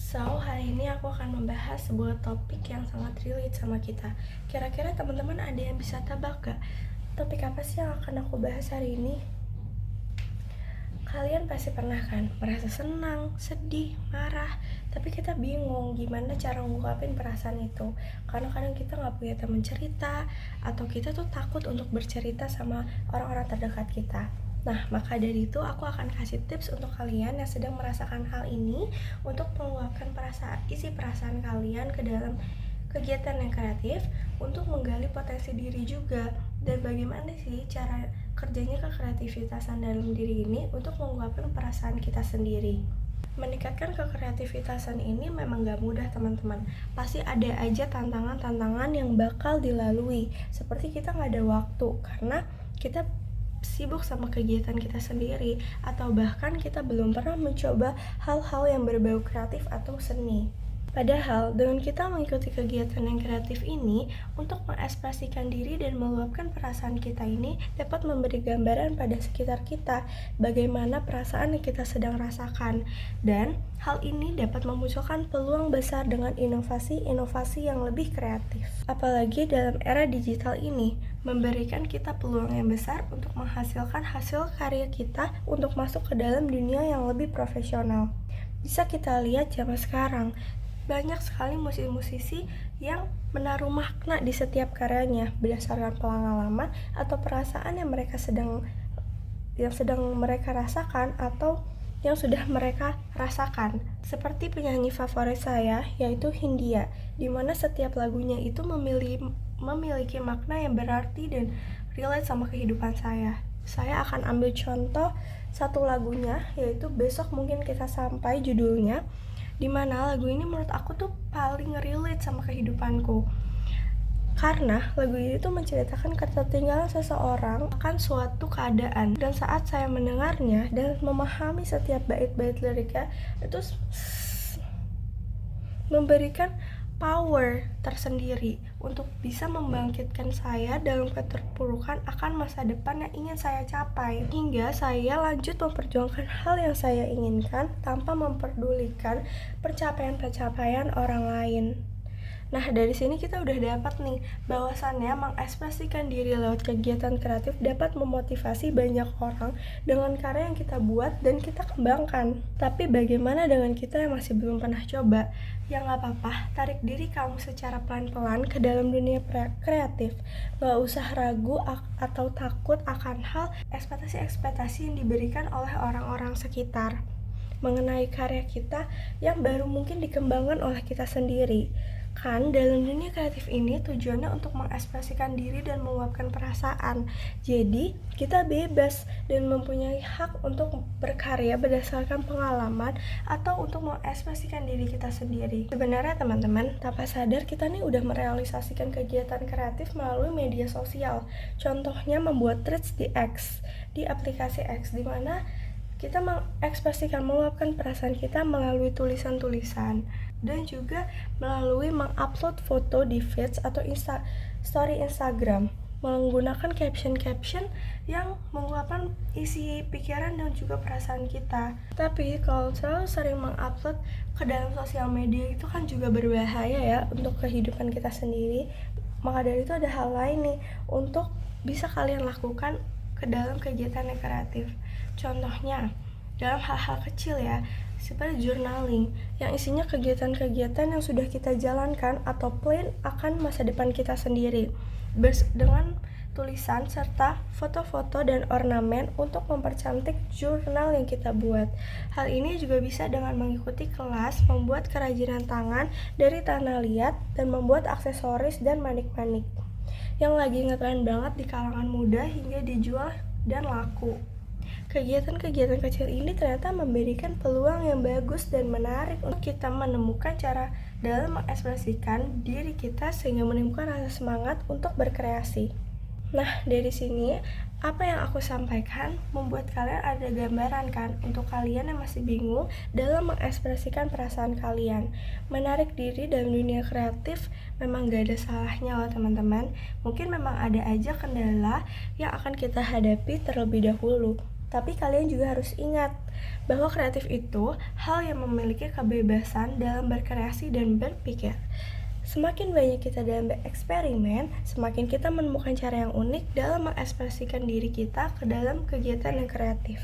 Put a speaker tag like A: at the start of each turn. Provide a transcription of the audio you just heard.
A: Hari ini aku akan membahas sebuah topik yang sangat relate sama kita. Kira-kira teman-teman ada yang bisa tebak gak? Topik apa sih yang akan aku bahas hari ini? Kalian pasti pernah kan merasa senang, sedih, marah, tapi kita bingung gimana cara ngungkapin perasaan itu. Karena kadang kita gak punya teman cerita, atau kita tuh takut untuk bercerita sama orang-orang terdekat kita. Nah, maka dari itu aku akan kasih tips untuk kalian yang sedang merasakan hal ini untuk meluapkan isi perasaan kalian ke dalam kegiatan yang kreatif untuk menggali potensi diri juga. Dan bagaimana sih cara kerjanya kekreativitasan dalam diri ini untuk mengungkapkan perasaan kita sendiri. Meningkatkan kekreativitasan ini memang gak mudah teman-teman. Pasti ada aja tantangan-tantangan yang bakal dilalui. Seperti kita gak ada waktu karena kita sibuk sama kegiatan kita sendiri, atau bahkan kita belum pernah mencoba hal-hal yang berbau kreatif atau seni. Padahal dengan kita mengikuti kegiatan yang kreatif ini untuk mengekspresikan diri dan meluapkan perasaan kita ini dapat memberi gambaran pada sekitar kita bagaimana perasaan yang kita sedang rasakan, dan hal ini dapat memunculkan peluang besar dengan inovasi-inovasi yang lebih kreatif. Apalagi dalam era digital ini memberikan kita peluang yang besar untuk menghasilkan hasil karya kita untuk masuk ke dalam dunia yang lebih profesional. Bisa kita lihat zaman sekarang, banyak sekali musisi-musisi yang menaruh makna di setiap karyanya berdasarkan pengalaman atau perasaan yang sedang mereka rasakan atau yang sudah mereka rasakan. Seperti penyanyi favorit saya yaitu Hindia, di mana setiap lagunya itu memiliki makna yang berarti dan relate sama kehidupan saya. Saya akan ambil contoh satu lagunya, yaitu Besok Mungkin Kita Sampai judulnya, dimana lagu ini menurut aku tuh paling relate sama kehidupanku. Karena lagu ini tuh menceritakan ketertinggalan seseorang akan suatu keadaan, dan saat saya mendengarnya dan memahami setiap bait-bait liriknya, itu memberikan power tersendiri untuk bisa membangkitkan saya dalam keterpurukan akan masa depan yang ingin saya capai, hingga saya lanjut memperjuangkan hal yang saya inginkan tanpa memperdulikan pencapaian-pencapaian orang lain. Nah, dari sini kita udah dapat nih bahwasannya mengekspresikan diri lewat kegiatan kreatif dapat memotivasi banyak orang dengan karya yang kita buat dan kita kembangkan. Tapi bagaimana dengan kita yang masih belum pernah coba? Ya gak apa-apa, tarik diri kamu secara pelan-pelan ke dalam dunia kreatif. Gak usah ragu atau takut akan hal ekspektasi-ekspektasi yang diberikan oleh orang-orang sekitar mengenai karya kita yang baru mungkin dikembangkan oleh kita sendiri. Kan dalam dunia kreatif ini tujuannya untuk mengekspresikan diri dan meluapkan perasaan. Jadi kita bebas dan mempunyai hak untuk berkarya berdasarkan pengalaman atau untuk mengekspresikan diri kita sendiri. Sebenarnya teman-teman, tanpa sadar kita nih udah merealisasikan kegiatan kreatif melalui media sosial. Contohnya membuat threads di X, di aplikasi X, di mana kita mengekspresikan, meluapkan perasaan kita melalui tulisan-tulisan, dan juga melalui mengupload foto di feeds atau story Instagram menggunakan caption-caption yang mengeluarkan isi pikiran dan juga perasaan kita. Tapi kalau terlalu sering mengupload ke dalam sosial media itu kan juga berbahaya ya untuk kehidupan kita sendiri. Maka dari itu ada hal lain nih untuk bisa kalian lakukan ke dalam kegiatan yang kreatif. Contohnya dalam hal-hal kecil ya, seperti journaling yang isinya kegiatan-kegiatan yang sudah kita jalankan atau plan akan masa depan kita sendiri dengan tulisan serta foto-foto dan ornamen untuk mempercantik jurnal yang kita buat. Hal ini juga bisa dengan mengikuti kelas membuat kerajinan tangan dari tanah liat dan membuat aksesoris dan manik-manik yang lagi ngetren banget di kalangan muda hingga dijual dan laku. Kegiatan-kegiatan kecil ini ternyata memberikan peluang yang bagus dan menarik untuk kita menemukan cara dalam mengekspresikan diri kita sehingga menimbulkan rasa semangat untuk berkreasi. Nah, dari sini apa yang aku sampaikan membuat kalian ada gambaran kan untuk kalian yang masih bingung dalam mengekspresikan perasaan kalian. Menarik diri dalam dunia kreatif memang gak ada salahnya loh teman-teman. Mungkin memang ada aja kendala yang akan kita hadapi terlebih dahulu. Tapi kalian juga harus ingat bahwa kreatif itu hal yang memiliki kebebasan dalam berkreasi dan berpikir. Semakin banyak kita dalam bereksperimen, semakin kita menemukan cara yang unik dalam mengekspresikan diri kita ke dalam kegiatan yang kreatif.